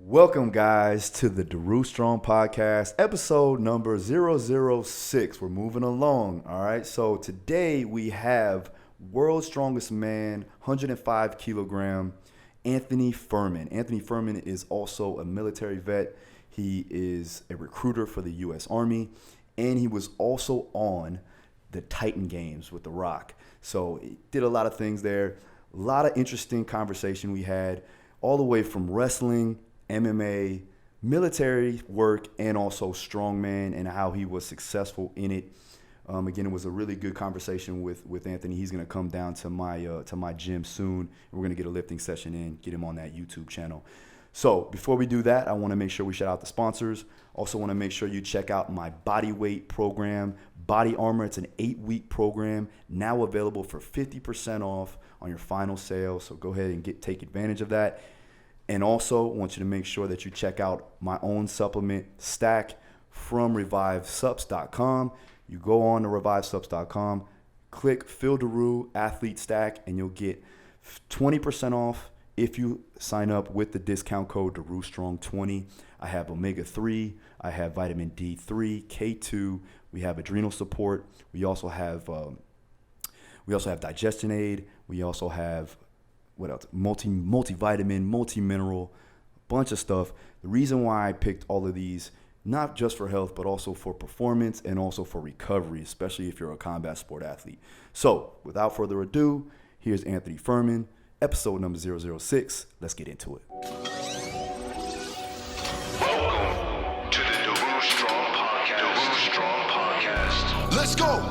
Welcome, guys, to the Daru Strong Podcast, episode number 006. We're moving along, all right? So today we have world's strongest man, 105 kilogram, Anthony Fuhrman. Anthony Fuhrman is also a military vet. He is a recruiter for the U.S. Army, and he was also on the Titan Games with The Rock. So he did a lot of things there. A lot of interesting conversation we had, all the way from wrestling, MMA, military work, and also strongman and how he was successful in it. Again, it was a really good conversation with Anthony. He's going to come down to my gym soon, and we're going to get a lifting session in, get him on that YouTube channel. So before we do that, I want to make sure we shout out the sponsors. Also want to make sure you check out my body weight program, Body Armor. It's an 8-week program, now available for 50% off on your final sale. So go ahead and take advantage of that. And also want you to make sure that you check out my own supplement stack from revivesubs.com. You go on to revivesubs.com, click Phil Daru Athlete Stack, and you'll get 20% off if you sign up with the discount code DaruStrong20. I have omega-3, I have vitamin D3, K2, we have adrenal support, we also have digestion aid, we also have what else? Multivitamin, multi-mineral, bunch of stuff. The reason why I picked all of these, not just for health, but also for performance and also for recovery, especially if you're a combat sport athlete. So without further ado, here's Anthony Fuhrman, episode number 006. Let's get into it. Welcome to the Daru Strong Podcast. Let's go.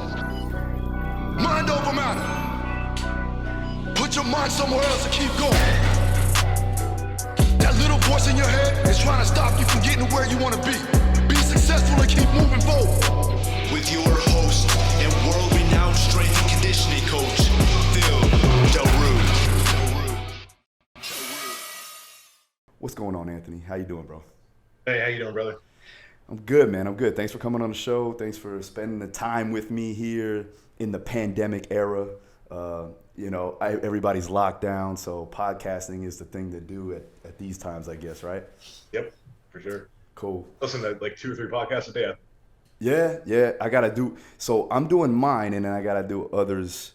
Mind over matter. Put your mind somewhere else and keep going. That little voice in your head is trying to stop you from getting to where you want to be. Be successful and keep moving forward. With your host and world-renowned strength and conditioning coach, Phil Daru. What's going on, Anthony? How you doing, bro? Hey, how you doing, brother? I'm good, man. I'm good. Thanks for coming on the show. Thanks for spending the time with me here in the pandemic era. Everybody's locked down, so podcasting is the thing to do at these times, I guess, right? Yep, for sure. Cool. Listen to like 2 or 3 podcasts a day. Yeah. I gotta do. So I'm doing mine, and then I gotta do others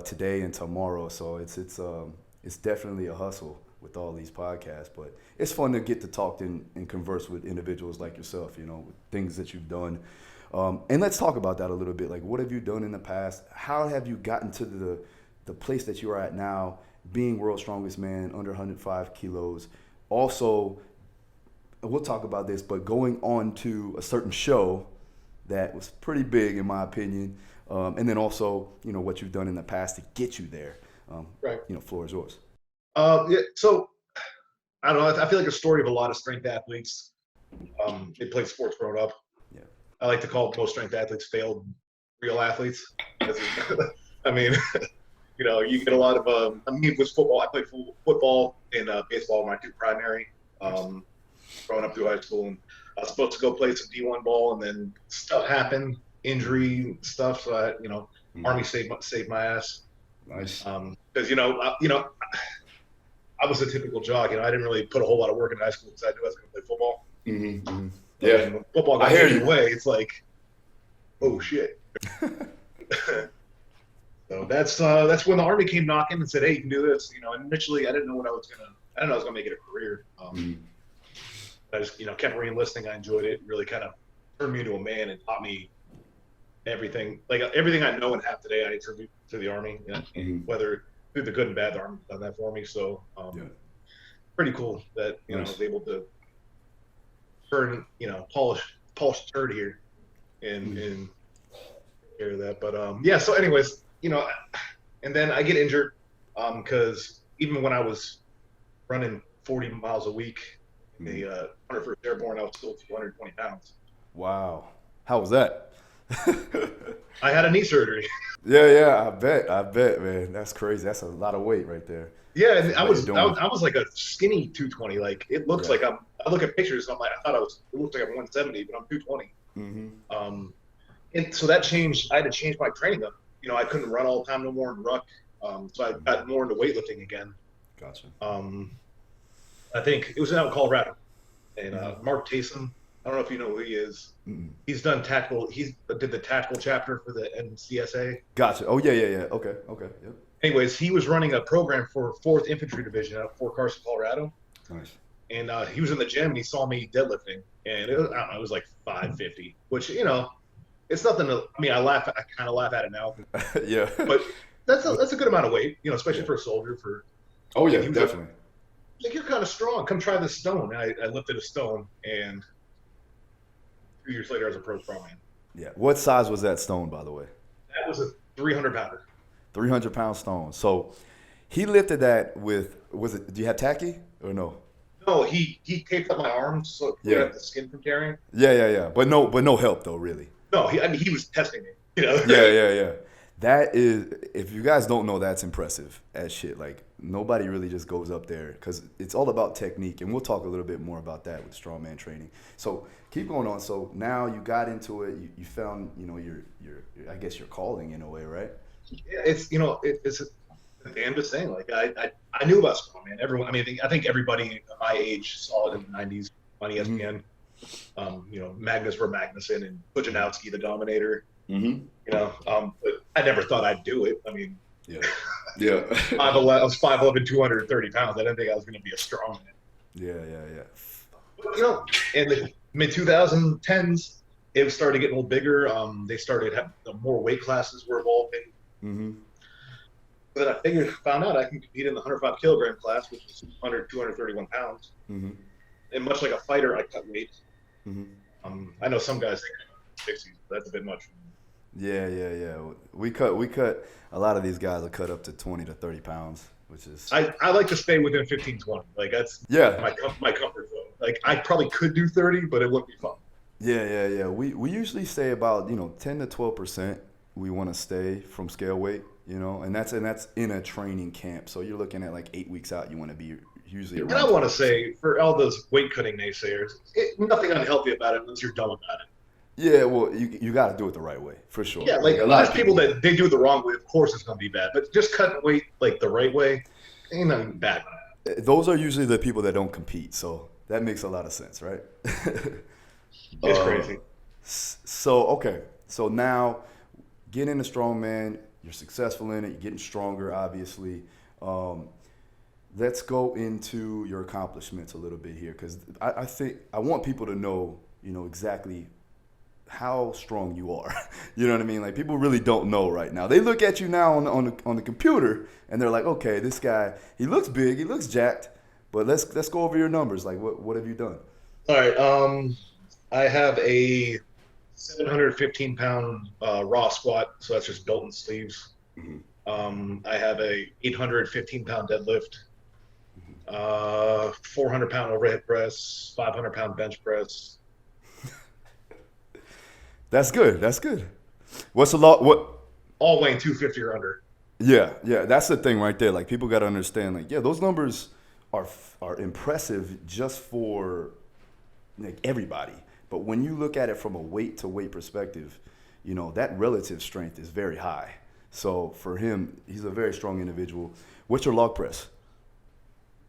today and tomorrow. So it's definitely a hustle with all these podcasts, but it's fun to get to talk and converse with individuals like yourself. With things that you've done. And let's talk about that a little bit. Like, what have you done in the past? How have you gotten to the place that you are at now, being world's strongest man, under 105 kilos? Also, we'll talk about this, but going on to a certain show that was pretty big, in my opinion. And then also, what you've done in the past to get you there. Right. Floor is yours. So, I don't know. I feel like a story of a lot of strength athletes. They played sports growing up. Yeah. I like to call most strength athletes failed real athletes. I mean, you get a lot of, with football, I played football and baseball were my 2 primary, growing up through high school. And I was supposed to go play some D1 ball, and then stuff happened, injury stuff. So Army saved my ass. Nice. Because, I was a typical jock. I didn't really put a whole lot of work in high school because I knew I was going to play football. Mm-hmm. Mm-hmm. Yeah. And when football got taken away, it's like, oh shit. So that's when the Army came knocking and said, hey, you can do this. Initially I didn't know I was gonna make it a career. I just, kept re-enlisting. I enjoyed it. Really kind of turned me into a man and taught me everything. Like everything I know and have today, I attribute to the Army. Whether through the good and bad, the Army's done that for me. So pretty cool that I was able to turn, polish the turd here and care of that. But so anyways, and then I get injured because even when I was running 40 miles a week in the 101st Airborne, I was still 220 pounds. Wow. How was that? I had a knee surgery. Yeah, I bet, man. That's crazy. That's a lot of weight right there. Yeah, and I was like a skinny 220. Like it looks like I look at pictures and I'm like, it looks like I'm 170, but I'm 220. Mm-hmm. And so that changed. I had to change my training up. I couldn't run all the time no more in ruck. So I got more into weightlifting again. Gotcha. I think it was out in Colorado. And Mark Taysom, I don't know if you know who he is. Mm-mm. He's done tactical. He did the tactical chapter for the NCSA. Gotcha. Oh yeah. Okay. Yep. Anyways, he was running a program for 4th Infantry Division out of Fort Carson, Colorado. Nice. And he was in the gym and he saw me deadlifting, and I don't know, it was like 550, which it's nothing to. I mean, I kind of laugh at it now. Yeah. But that's a good amount of weight, especially for a soldier. Oh yeah, he was definitely. Like, you're kind of strong. Come try this stone. And I lifted a stone, and 2 years later, I was a pro strongman. Yeah. What size was that stone, by the way? That was a 300-pounder. 300-pound stone. So he lifted that with, do you have tacky or no? No, he taped up my arms so it Yeah. up the skin from tearing. Yeah. But no help though, really. No, he was testing me. Yeah. That is, if you guys don't know, that's impressive as shit. Like, nobody really just goes up there because it's all about technique, and we'll talk a little bit more about that with strongman training. So keep going on. So now you got into it. You found, your I guess your calling in a way, right? Yeah, it's it's a damnedest thing. Like I knew about strongman. Everyone, I think everybody my age saw it in the '90s on ESPN. Magnus Magnuson and Pujanowski, the Dominator. Mm-hmm. But I never thought I'd do it. I mean, Yeah. I was 5'11", 230 pounds. I didn't think I was going to be a strongman. Yeah. But, in the mid 2010s, it started getting a little bigger. They started having more weight classes were evolving. Mm-hmm. But then I found out I can compete in the 105 kilogram class, which is 231 pounds. Mm-hmm. And much like a fighter, I cut weight. Mm-hmm. I know some guys think 60s, but that's a bit much. Yeah. We cut a lot of these guys are cut up to 20 to 30 pounds, which is I like to stay within 15, 20. Like that's my comfort zone. Like I probably could do 30, but it wouldn't be fun. Yeah. We usually stay about 10 to 12%. We want to stay from scale weight, and that's in a training camp. So you're looking at like 8 weeks out. You want to be usually around. And I want to say for all those weight cutting naysayers, nothing unhealthy about it unless you're dumb about it. Yeah, well, you got to do it the right way, for sure. Yeah, like a lot of people that they do it the wrong way, of course it's going to be bad. But just cutting weight like the right way, ain't nothing bad. Those are usually the people that don't compete, so that makes a lot of sense, right? It's crazy. So now getting into strongman, you're successful in it, you're getting stronger, obviously. Let's go into your accomplishments a little bit here, because I think I want people to know, exactly how strong you are. You know what I mean? Like, people really don't know right now. They look at you now on the computer and they're like, okay, this guy, he looks big, he looks jacked, but let's go over your numbers. Like, what have you done? All right. I have a 715 pound raw squat, so that's just built in sleeves. Mm-hmm. I have a 815 pound deadlift, 400 pound overhead press, 500 pound bench press. That's good. What's a lot? What? All weighing 250 or under. Yeah. That's the thing right there. Like, people got to understand. Like, yeah, those numbers are impressive just for like everybody. But when you look at it from a weight to weight perspective, that relative strength is very high. So for him, he's a very strong individual. What's your log press?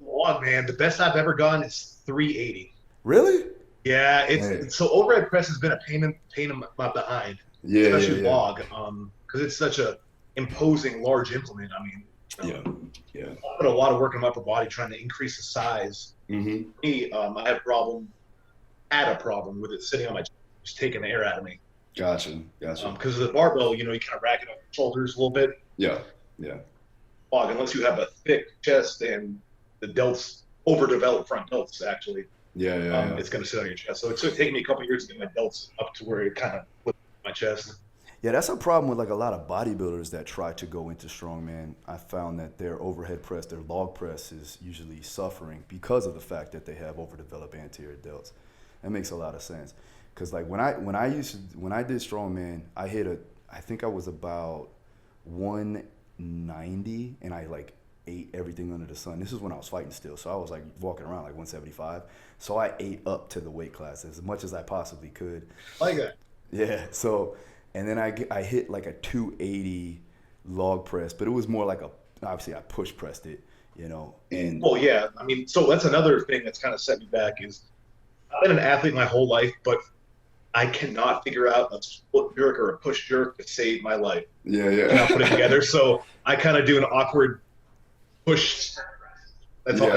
Log, man, the best I've ever gone is 380. Really? Yeah, so overhead press has been a pain in my behind. Yeah, especially log, because it's such a imposing large implement. I mean, yeah. I put a lot of work in my upper body trying to increase the size. Mm-hmm. Me, I had a problem with it sitting on my chest, just taking the air out of me. Gotcha. Because of the barbell, you kind of rack it up your shoulders a little bit. Yeah. Log, unless you have a thick chest and the delts, overdeveloped front delts, actually. Yeah. It's going to sit on your chest. So it's going to take me a couple years to get my delts up to where it kind of flips my chest. Yeah, that's a problem with like a lot of bodybuilders that try to go into strongman. I found that their overhead press, their log press is usually suffering because of the fact that they have overdeveloped anterior delts. That makes a lot of sense. Because like when I did strongman, I think I was about 190 and I like ate everything under the sun. This is when I was fighting still, so I was like walking around like 175. So I ate up to the weight class as much as I possibly could. Like that. Yeah. So, and then I hit like a 280 log press, but it was more like obviously I push pressed it, And well, yeah. I mean, so that's another thing that's kind of set me back is I've been an athlete my whole life, but I cannot figure out a split jerk or a push jerk to save my life. Yeah, I cannot put it together. So I kind of do an awkward push. That's all. I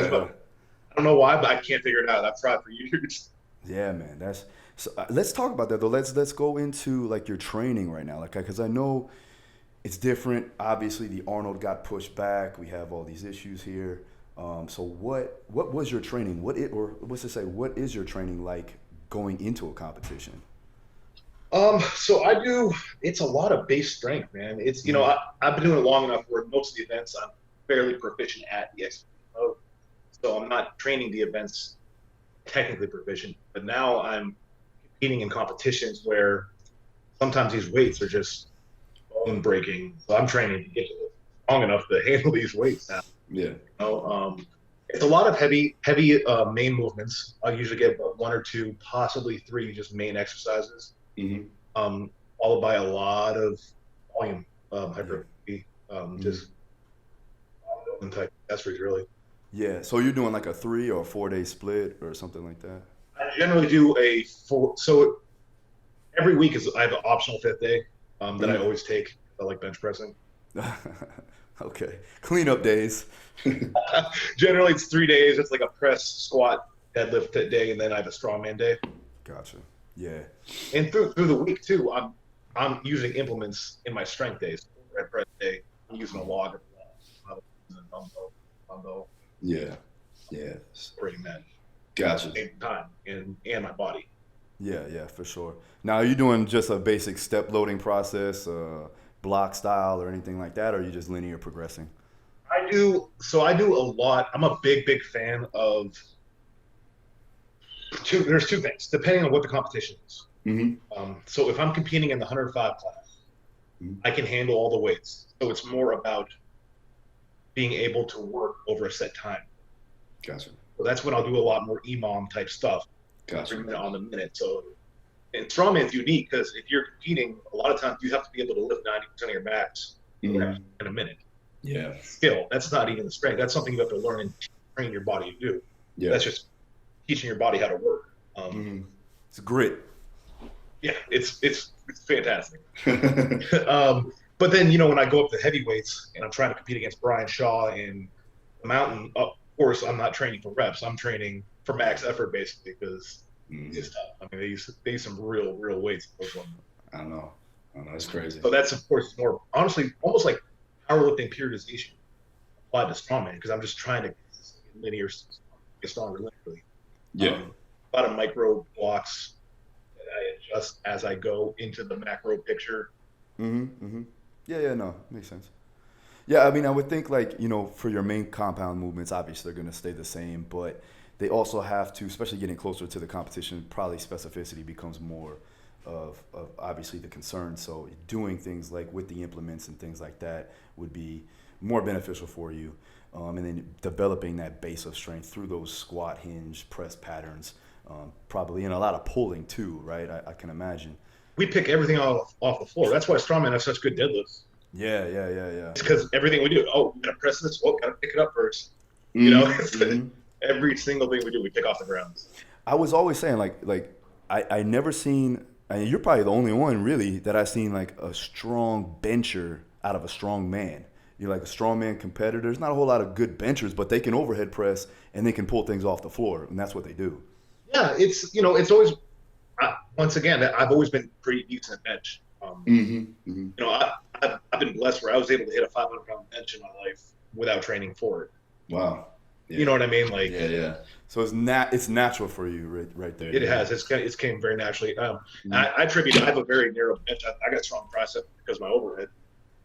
don't know why, but I can't figure it out. I've tried for years. Yeah, man. That's so. Let's talk about that though. Let's go into like your training right now, like because I know it's different. Obviously, the Arnold got pushed back. We have all these issues here. So what was your training? What is your training like going into a competition? So I do. It's a lot of base strength, man. It's I've been doing it long enough where most of the events I'm fairly proficient at the execution mode. So I'm not training the events technically proficient, but now I'm competing in competitions where sometimes these weights are just bone breaking. So I'm training to get strong enough to handle these weights now. Yeah. It's a lot of heavy main movements. I usually get about 1 or 2, possibly 3 just main exercises. Mm-hmm. Followed by a lot of volume hypertrophy, just type accessories really. Yeah. So you're doing like a 3 or 4 day split or something like that? I generally do a 4. So every week I have an optional 5th day that I always take. I like bench pressing. Okay. Cleanup days. Generally it's 3 days. It's like a press, squat, deadlift day, and then I have a strongman day. Gotcha. Yeah. And through the week too, I'm using implements in my strength days. Red press day, I'm using a log, dumbbell. Yeah. Yeah. Bring that. Gotcha. At the same time and my body. Yeah, for sure. Now, are you doing just a basic step loading process, block style, or anything like that, or are you just linear progressing? I do a lot. I'm a big fan of there's 2 things, depending on what the competition is. Mm-hmm. So if I'm competing in the 105 class, I can handle all the weights. So it's more about being able to work over a set time. Gotcha. So that's when I'll do a lot more EMOM type stuff. Gotcha. 3 minute on the minute. So, and strongman's unique because if you're competing, a lot of times you have to be able to lift 90% of your max in a minute. Yeah. Skill. That's not even the strength. That's something you have to learn and train your body to do. Yeah. That's just teaching your body how to work. It's grit. Yeah, it's fantastic. But then when I go up to heavyweights and I'm trying to compete against Brian Shaw in the mountain, of course I'm not training for reps. I'm training for max effort basically because it's tough. I mean they use some real weights. I know, it's crazy. So that's of course more honestly almost like powerlifting periodization applied to strongman because I'm just trying to get stronger linearly. Yeah. A lot of micro blocks that I adjust as I go into the macro picture. Yeah, no, makes sense. Yeah, I mean, I would think like, for your main compound movements, obviously they're going to stay the same, but they also have to, especially getting closer to the competition, probably specificity becomes more of obviously the concern. So doing things like with the implements and things like that would be more beneficial for you. And then developing that base of strength through those squat, hinge, press patterns, probably, and a lot of pulling too, right? I can imagine. We pick everything off the floor. That's why strongman has such good deadlifts. Yeah. It's because everything we do, we gotta press this. Gotta pick it up first. Every single thing we do, we pick off the ground. I was always saying like I never seen. I mean, you're probably the only one really that I've seen like a strong bencher out of a strong man. You're like a strongman competitor. There's not a whole lot of good benchers, but they can overhead press and they can pull things off the floor, and that's what they do. Yeah, it's always. Once again, I've always been pretty decent at bench. I've been blessed where I was able to hit a 500-pound bench in my life without training for it. Wow. Yeah. You know what I mean? Like yeah. So it's natural for you right there. It has. It's came very naturally. I attribute. I have a very narrow bench. I got strong tricep because of my overhead.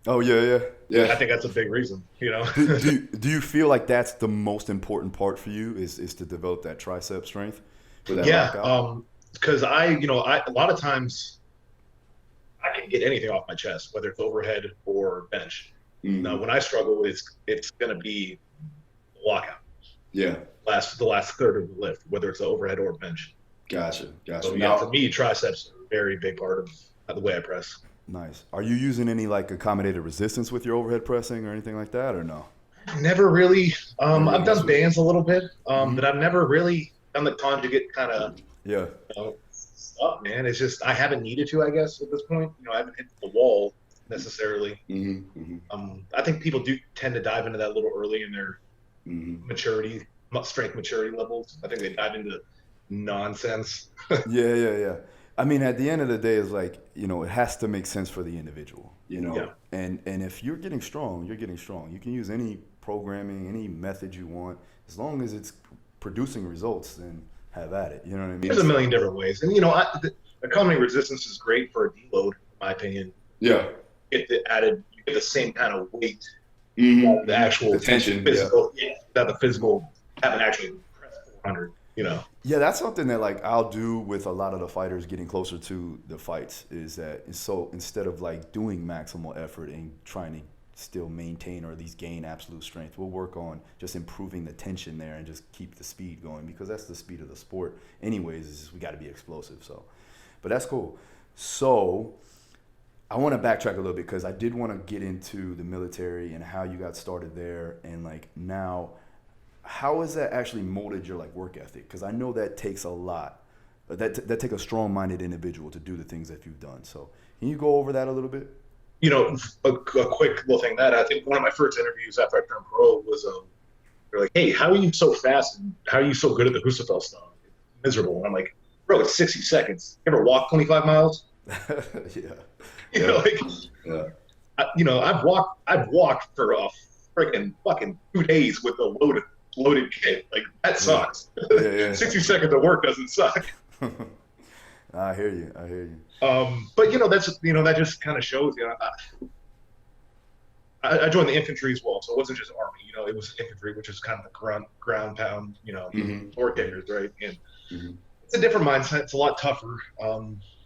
Oh yeah. I think that's a big reason. Do you feel like that's the most important part for you is to develop that tricep strength? Because I a lot of times I can get anything off my chest, whether it's overhead or bench. Now, when I struggle, it's going to be lockout. Yeah. The last third of the lift, whether it's the overhead or bench. Gotcha. So for me, triceps are a very big part of the way I press. Nice. Are you using any like accommodated resistance with your overhead pressing or anything like that, or no? Never really. I've done bands a little bit, but I've never really done the conjugate kind of Yeah. stuff, man. It's just I haven't needed to, I guess, at this point. I haven't hit the wall necessarily. I think people do tend to dive into that a little early in their maturity, strength maturity levels. I think they dive into nonsense. Yeah. I mean, at the end of the day, it's like, it has to make sense for the individual, Yeah. And if you're getting strong, you're getting strong. You can use any programming, any method you want, as long as it's producing results, then have at it. You know what I mean? There's a million different ways. And, accommodating resistance is great for a deload, in my opinion. Yeah. You get the same kind of weight, the actual The tension, physical, that the physical haven't actually pressed 400, Yeah, that's something that like I'll do with a lot of the fighters getting closer to the fights is that so instead of like doing maximal effort and trying to still maintain or at least gain absolute strength, we'll work on just improving the tension there and just keep the speed going because that's the speed of the sport. Anyways, it's just, we got to be explosive. So, but that's cool. So I want to backtrack a little bit because I did want to get into the military and how you got started there and like now. How has that actually molded your like work ethic? Because I know that takes a lot. That take a strong-minded individual to do the things that you've done. So can you go over that a little bit? A quick little thing that I think one of my first interviews after I turned pro was they're like, hey, how are you so fast and how are you so good at the Husafel stuff? It's miserable. And I'm like, bro, it's 60 seconds. You ever walk 25 miles? I've walked for a freaking fucking 2 days with a loaded kit. Like that sucks. 60 seconds of work doesn't suck. I hear you. But that just kind of shows. I joined the infantry as well, so it wasn't just army. It was infantry, which is kind of the ground pound, door kickers, right? And it's a different mindset. It's a lot tougher,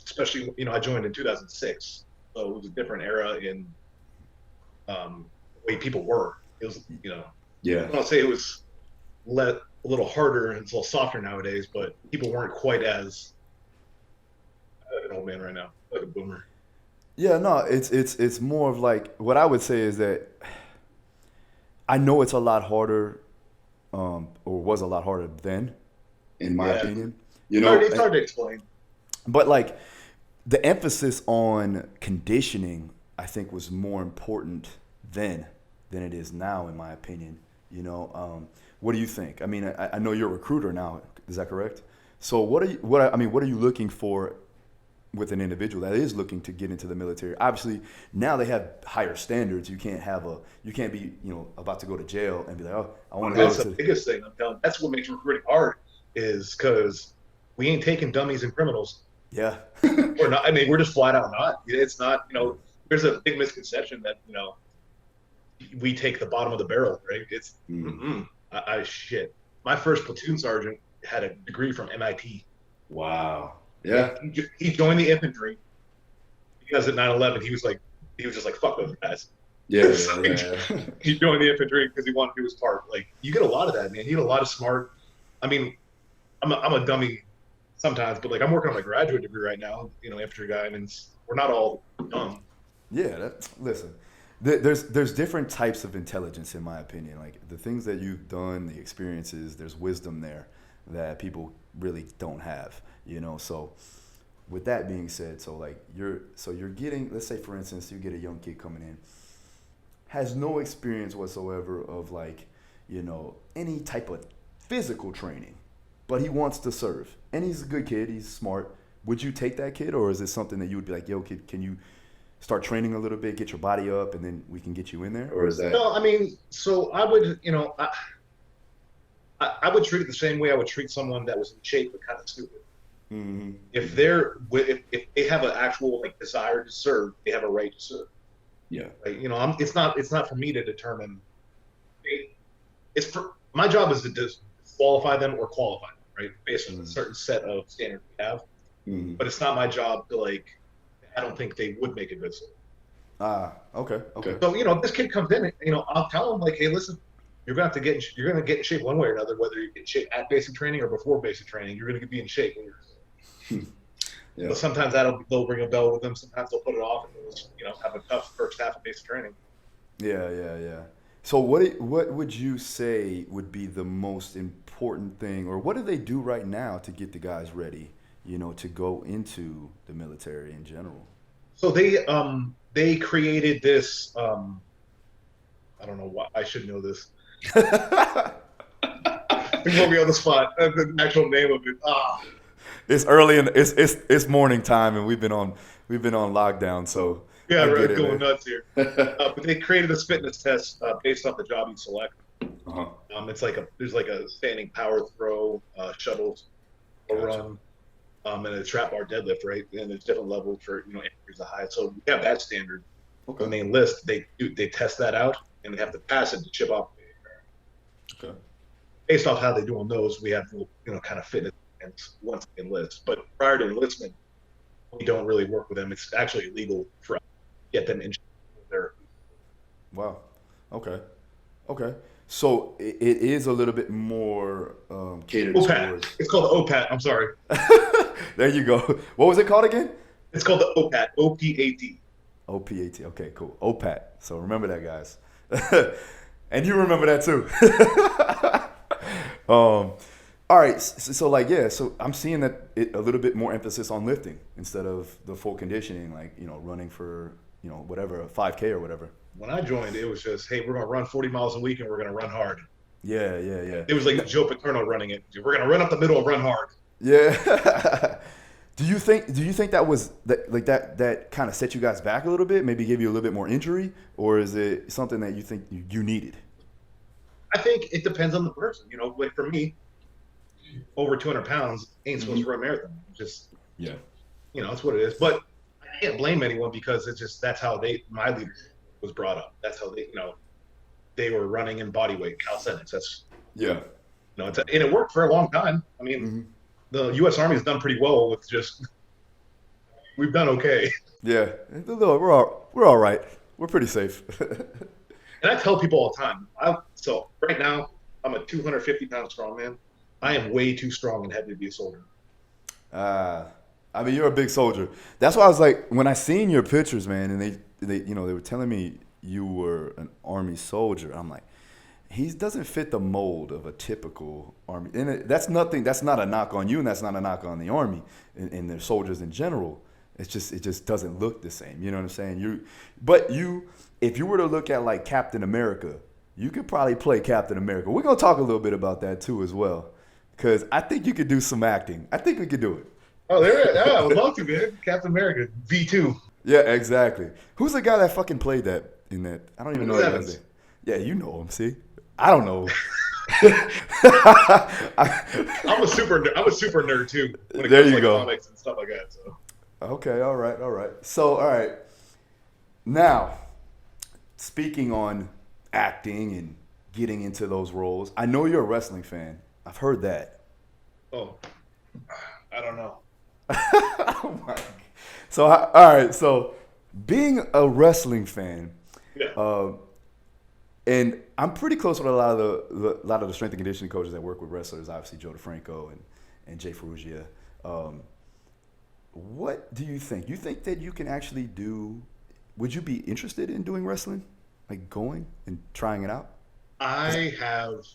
especially I joined in 2006, so it was a different era in the way people were. It was I don't say it was a little harder and it's a little softer nowadays, but people weren't quite as an old man right now, like a boomer. Yeah, no, it's more of like what I would say is that I know it's a lot harder, or was a lot harder then, in my opinion. It's hard to explain. But like the emphasis on conditioning, I think, was more important then than it is now, in my opinion. What do you think? I mean, I know you're a recruiter now. Is that correct? So what are you looking for with an individual that is looking to get into the military? Obviously, now they have higher standards. You can't be about to go to jail and be like, oh, I want to go to. That's the biggest thing I'm telling. That's what makes recruiting hard, is because we ain't taking dummies and criminals. Yeah. We're not. I mean, we're just flat out not. It's not. There's a big misconception that we take the bottom of the barrel, right? It's shit. My first platoon sergeant had a degree from MIT. Wow. Yeah. He joined the infantry because at 9/11 he was just like fuck those guys. Yeah. He joined the infantry because he wanted to do his part. Like you get a lot of that, man. You get a lot of smart. I mean, I'm a dummy sometimes, but like I'm working on my graduate degree right now. Infantry guy, and we're not all dumb. Yeah. Listen. There's different types of intelligence, in my opinion. Like the things that you've done, the experiences, there's wisdom there that people really don't have, So with that being said, you're getting, let's say for instance, you get a young kid coming in, has no experience whatsoever of any type of physical training, but he wants to serve and he's a good kid, he's smart. Would you take that kid, or is it something that you would be like, yo kid, can you start training a little bit, get your body up, and then we can get you in there? Or is that? No, I mean, so I would, I would treat it the same way I would treat someone that was in shape but kind of stupid. Mm-hmm. If they have an actual desire to serve, they have a right to serve. Yeah. Right? It's not for me to determine. My job is to disqualify them or qualify them, right? Based on a certain set of standards we have. Mm-hmm. But it's not my job to I don't think they would make a good servant. Okay. So this kid comes in, I'll tell him hey, listen, you're gonna get in shape one way or another, whether you get in shape at basic training or before basic training. You're gonna be in shape when you're. Yeah. So sometimes they'll ring a bell with them. Sometimes they'll put it off and they'll have a tough first half of basic training. Yeah. So what would you say would be the most important thing, or what do they do right now to get the guys ready, to go into the military in general? So they created this. I don't know why I should know this. You put me on the spot. The actual name of it. It's early and it's morning time, and we've been on lockdown, so Yeah, right, going nuts here. But they created this fitness test based off the job you select. Uh-huh. It's there's like a standing power throw, shuttles, a run, and a trap bar deadlift, right? And there's different levels for injuries the high. So we have that standard. Okay. When they enlist, they test that out, and they have to pass it to chip off. Okay. Based off how they do on those, we have kind of fitness once they enlist. But prior to enlistment, we don't really work with them. It's actually illegal for us to get them in there. Wow. Okay. So it is a little bit more catered OPAT. towards. It's called the OPAT. I'm sorry. There you go. What was it called again? It's called the OPAT. OPAT. OPAT. Okay, cool. OPAT. So remember that, guys. And you remember that too. All right. So I'm seeing that a little bit more emphasis on lifting instead of the full conditioning, like, running for, whatever, a 5K or whatever. When I joined, it was just, hey, we're going to run 40 miles a week and we're going to run hard. Yeah. It was like Joe Paterno running it. We're going to run up the middle and run hard. Yeah. Do you think that was that kind of set you guys back a little bit, maybe gave you a little bit more injury, or is it something that you think you needed? I think it depends on the person. Like for me, over 200 pounds ain't supposed to run a marathon. Yeah. That's what it is. But I can't blame anyone because it's just that's how my leadership was brought up. That's how they were running in body weight calisthenics. That's and it worked for a long time. I mean, the U.S. Army has done pretty well with we've done okay. Yeah, we're all right. We're pretty safe. And I tell people all the time. So right now I'm a 250-pound strongman. I am way too strong and heavy to be a soldier. I mean, you're a big soldier. That's why I was like, when I seen your pictures, man, and they were telling me you were an Army soldier. I'm like, he doesn't fit the mold of a typical Army. And that's not a knock on you, and that's not a knock on the Army and their soldiers in general. It just doesn't look the same. You know what I'm saying? If you were to look at like Captain America, you could probably play Captain America. We're gonna talk a little bit about that too as well, because I think you could do some acting. I think we could do it. Oh, there! Yeah, I would love to, man. Captain America, V2. Yeah, exactly. Who's the guy that fucking played that in that? I don't even know that guy's name. Yeah, you know him. See, I don't know. I'm a super nerd too. When it There comes you to go. comics and stuff like that. So. Okay, all right. So, all right. Now, speaking on acting and getting into those roles, I know you're a wrestling fan. I've heard that. Oh, I don't know. Oh my God. So, all right. So, being a wrestling fan, Yeah. and I'm pretty close with a lot of the strength and conditioning coaches that work with wrestlers. Obviously, Joe DeFranco and Jay Ferrugia. What do you think? You think that you can actually do? Would you be interested in doing wrestling, like going and trying it out? I have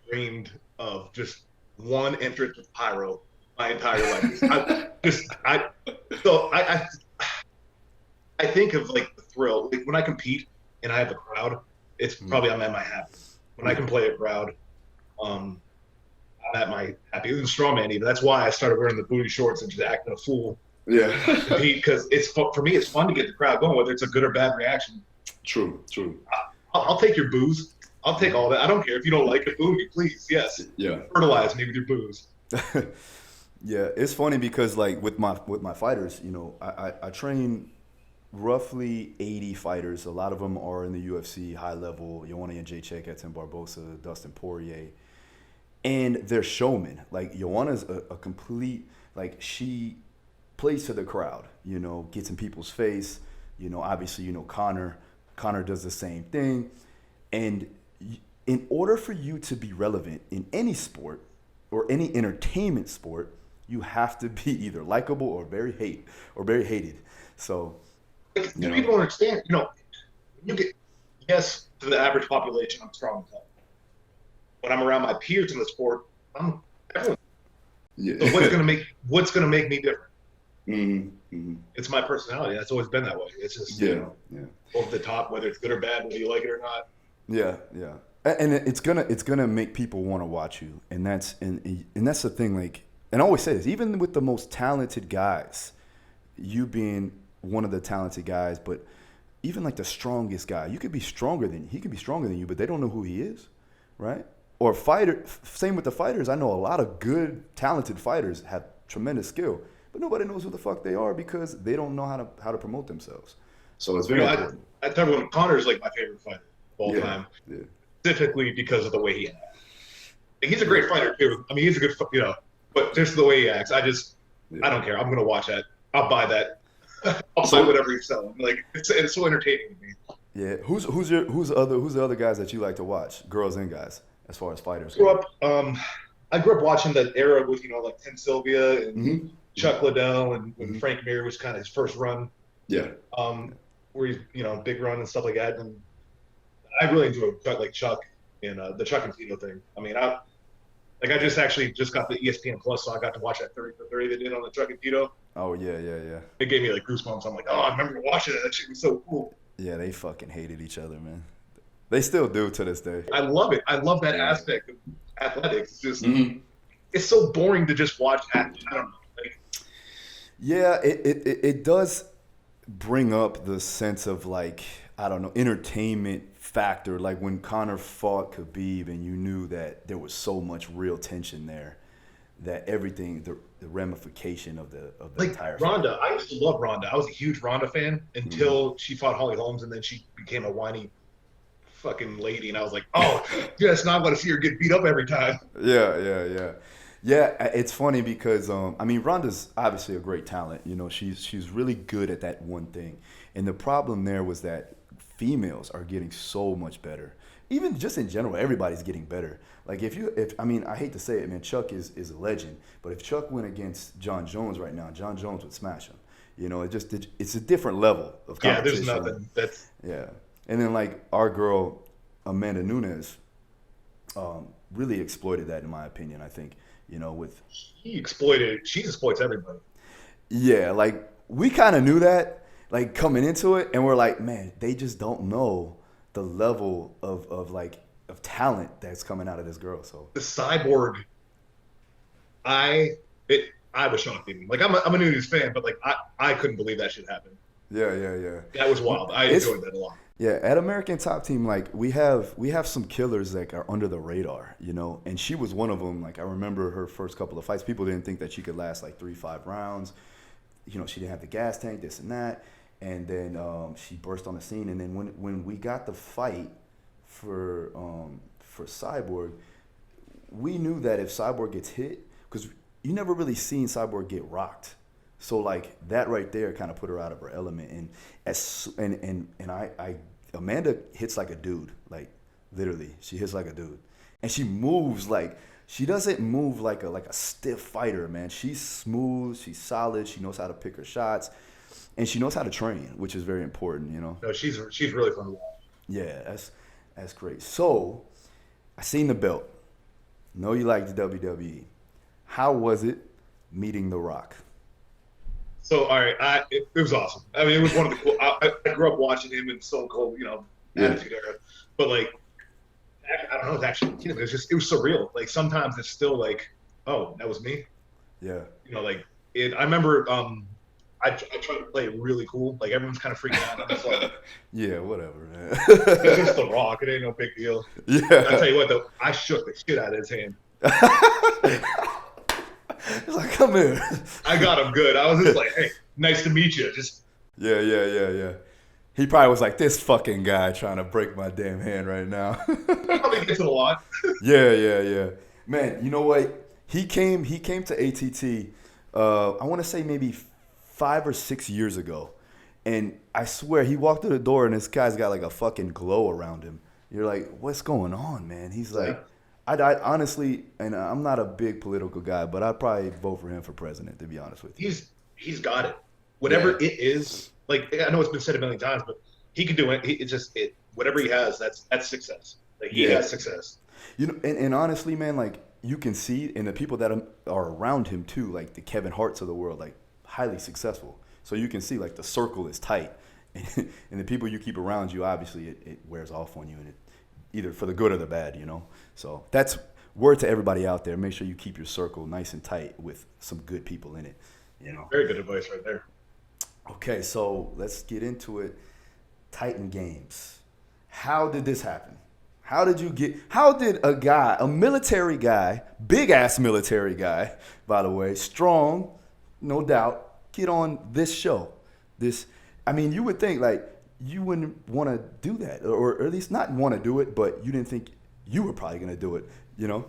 dreamed of just one entrance with pyro my entire life. I think of like the thrill. Like when I compete and I have a crowd, it's probably I'm at my happiest. When I can play a crowd, I'm at my happy. Even Strongman, even that's why I started wearing the booty shorts and just acting a fool. Yeah, because for me, it's fun to get the crowd going, whether it's a good or bad reaction. True. I'll take your booze. I'll take all that. I don't care if you don't like it. Boo me, please. Yes. Yeah. Fertilize me with your booze. Yeah, it's funny because like with my fighters, I train roughly 80 fighters. A lot of them are in the UFC, high level. Joanna Jędrzejczyk, Etienne Barbosa, Dustin Poirier, and they're showmen. Like Joanna's a complete, like, she plays to the crowd. Gets in people's face. Obviously, Conor does the same thing, and in order for you to be relevant in any sport or any entertainment sport, you have to be either likable or very hated. So, People don't understand. You yes, to the average population, I'm strong and tough. When I'm around my peers in the sport, I'm everyone. Yeah. So what's gonna make me different? Mm-hmm. It's my personality. That's always been that way. It's just over the top, whether it's good or bad, whether you like it or not. Yeah, yeah. And it's gonna make people want to watch you, and that's the thing. Like, and I always say this, even with the most talented guys, you being one of the talented guys, but even like the strongest guy, he could be stronger than you, but they don't know who he is, right? Or same with the fighters. I know a lot of good, talented fighters have tremendous skill, but nobody knows who the fuck they are because they don't know how to promote themselves. So it's very important. I tell everyone, Connor's like my favorite fighter of all time. Yeah. Specifically because of the way he acts. He's a great fighter too. I mean, he's a good, but just the way he acts, I don't care. I'm gonna watch that. I'll buy that. I'll buy whatever he's selling. Like it's so entertaining to me. Yeah. Who's the other guys that you like to watch, girls and guys, as far as fighters? I grew up watching that era with like Tim Sylvia and Chuck Liddell and Frank Mir was kind of his first run. Yeah. Where he's big run and stuff like that, and I really enjoy Chuck and the Chuck and Tito thing. I mean, I just got the ESPN Plus, so I got to watch that 30 for 30 they did on the Chuck and Tito. Oh yeah. It gave me like goosebumps. I'm like, oh, I remember watching it. That shit was so cool. Yeah, they fucking hated each other, man. They still do to this day. I love it. I love that aspect of athletics. It's just it's so boring to just watch. I don't know. Yeah, it does bring up the sense of entertainment factor. Like when Conor fought Khabib, and you knew that there was so much real tension there, that everything, the ramification of the entire Ronda. I used to love Ronda. I was a huge Ronda fan until she fought Holly Holmes, and then she became a whiny fucking lady, and I was like, oh, yes, now I'm going to see her get beat up every time. Yeah. It's funny because Ronda's obviously a great talent. She's really good at that one thing, and the problem there was that females are getting so much better. Even just in general, everybody's getting better. Like I hate to say it, man, Chuck is a legend, but if Chuck went against John Jones right now, John Jones would smash him. It's a different level of competition. Yeah, there's nothing. And then like our girl Amanda Nunes really exploited that, in my opinion. I think she exploits everybody. Yeah, like we kind of knew that, like coming into it, and we're like, man, they just don't know the level of talent that's coming out of this girl. So the Cyborg, I was shocked even. Like I'm a Nunes fan, but like I couldn't believe that shit happened. Yeah. That was wild. I enjoyed that a lot. Yeah, at American Top Team, like we have some killers that are under the radar, and she was one of them. Like I remember her first couple of fights, people didn't think that she could last like 3-5 rounds. She didn't have the gas tank, this and that, and then she burst on the scene. And then when we got the fight for Cyborg, we knew that if Cyborg gets hit, because you never really seen Cyborg get rocked. So like that right there kind of put her out of her element, and Amanda hits like a dude, like literally she hits like a dude, and she moves like she doesn't move like a stiff fighter, man. She's smooth, she's solid, she knows how to pick her shots, and she knows how to train, which is very important, No, she's really fun to watch. Yeah, that's great. So I seen the belt. Know you like the WWE. How was it meeting The Rock? So, all right, it was awesome. I mean, it was one of the cool. I grew up watching him in Stone Cold, Attitude Era. But like, I don't know. It was actually, it was surreal. Like sometimes it's still like, oh, that was me. Yeah. I remember. I tried to play it really cool. Like everyone's kind of freaking out. I'm just like, yeah, whatever, man. It's just The Rock. It ain't no big deal. Yeah. I tell you what, though, I shook the shit out of his hand. He's like, come here. I got him good. I was just like, hey, nice to meet you. Just Yeah. He probably was like, this fucking guy trying to break my damn hand right now. probably gets it a lot. Yeah. Man, you know what? He came to ATT, I want to say maybe 5 or 6 years ago. And I swear, he walked through the door and this guy's got like a fucking glow around him. You're like, what's going on, man? He's like, I honestly, and I'm not a big political guy, but I'd probably vote for him for president, to be honest with you. He's got it. Whatever it is, like I know it's been said a million times, but he can do it. whatever he has, that's success. Like he has success. And honestly, man, like you can see, and the people that are around him too, like the Kevin Harts of the world, like highly successful. So you can see like the circle is tight, and the people you keep around you, obviously, it wears off on you, and it either for the good or the bad, So that's word to everybody out there. Make sure you keep your circle nice and tight with some good people in it. Very good advice right there. Okay, so let's get into it. Titan Games. How did this happen? How did a military guy, big ass military guy, by the way, strong, no doubt, get on this show? You would think like you wouldn't want to do that, or at least not want to do it, but you didn't think you were probably going to do it,